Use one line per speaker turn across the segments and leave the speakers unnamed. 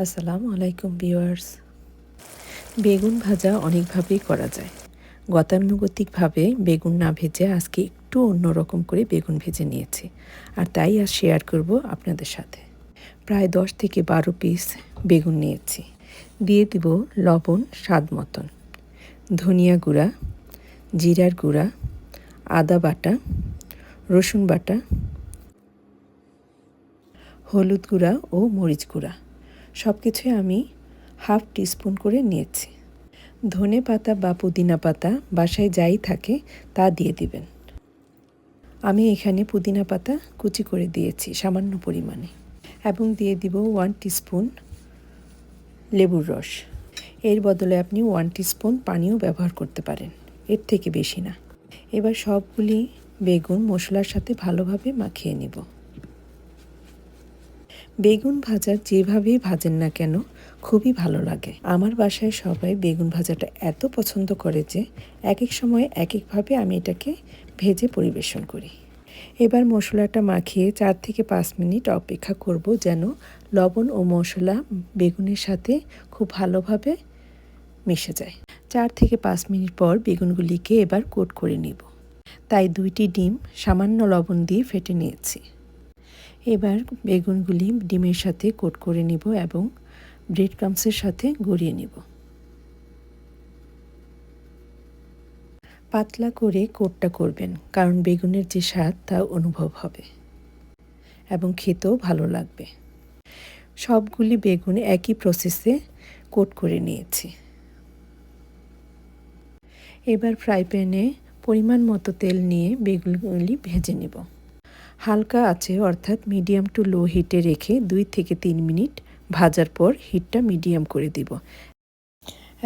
আসসালামু আলাইকুম ভিউয়ার্স। বেগুন ভাজা অনেকভাবেই করা যায়। গতানুগতিকভাবে বেগুন না ভেজে আজকে একটু অন্যরকম করে বেগুন ভেজে নিয়েছি, আর তাই আজ শেয়ার করব আপনাদের সাথে। প্রায় 10 থেকে 12 পিস বেগুন নিয়েছি। দিয়ে দিব লবণ স্বাদ মতন, ধনিয়া গুঁড়া, জিরার গুঁড়া, আদা বাটা, রসুন বাটা, হলুদ গুঁড়া ও মরিচ গুঁড়া সব কিছুই আমি হাফ টিস্পুন করে নিয়েছি। ধনে পাতা বা পুদিনা পাতা বাসায় যাই থাকে তা দিয়ে দিবেন। আমি এখানে পুদিনা পাতা কুচি করে দিয়েছি সামান্য পরিমাণে, এবং দিয়ে দিব 1 টিস্পুন লেবুর রস। এর বদলে আপনি 1 টিস্পুন পানিও ব্যবহার করতে পারেন, এর থেকে বেশি না। এবার সবগুলি বেগুন মশলার সাথে ভালোভাবে মাখিয়ে নিব। বেগুন ভাজা যেভাবেই ভাজেন না কেন খুবই ভালো লাগে। আমার বাসায় সবাই বেগুন ভাজাটা এত পছন্দ করে যে এক এক সময় এক একভাবে আমি এটাকে ভেজে পরিবেশন করি। এবার মশলাটা মাখিয়ে 4 থেকে 5 মিনিট অপেক্ষা করব যেন লবণ ও মশলা বেগুনের সাথে খুব ভালোভাবে মিশে যায়। 4 থেকে 5 মিনিট পর বেগুনগুলিকে এবার কোট করে নিব। তাই 2টি ডিম সামান্য লবণ দিয়ে ফেটে নিয়েছি। এবার বেগুনগুলি ডিমের সাথে কোট করে নিব এবং ব্রেড ক্রাম্বসের সাথে গড়িয়ে নিব। পাতলা করে কোটটা করবেন, কারণ বেগুনের যে স্বাদ তা অনুভব হবে এবং খেতেও ভালো লাগবে। সবগুলি বেগুন একই প্রসেসে কোট করে নিয়েছি। এবার ফ্রাই প্যানে পরিমাণ মতো তেল নিয়ে বেগুনগুলি ভেজে নেব। হালকা আছে অর্থাৎ মিডিয়াম টু লো হিটে রেখে 2 থেকে 3 মিনিট ভাজার পর হিটটা মিডিয়াম করে দিব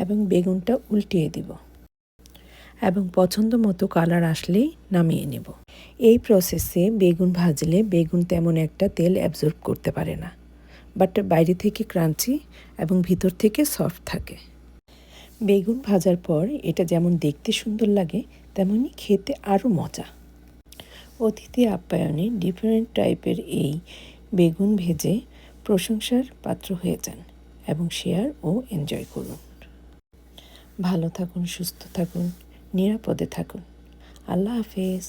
এবং বেগুনটা উল্টিয়ে দিব এবং পছন্দ মতো কালার আসলেই নামিয়ে নেব। এই প্রসেসে বেগুন ভাজলে বেগুন তেমন একটা তেল অ্যাবজর্ব করতে পারে না, বাট বাইরে থেকে ক্রাঞ্চি এবং ভিতর থেকে সফট থাকে। বেগুন ভাজার পর এটা যেমন দেখতে সুন্দর লাগে তেমনি খেতে আরও মজা। অতিথি আপ্যায়নে ডিফারেন্ট টাইপের এই বেগুন ভেজে প্রশংসার পাত্র হয়ে যান এবং শেয়ার ও এনজয় করুন। ভালো থাকুন, সুস্থ থাকুন, নিরাপদে থাকুন। আল্লাহ হাফেজ।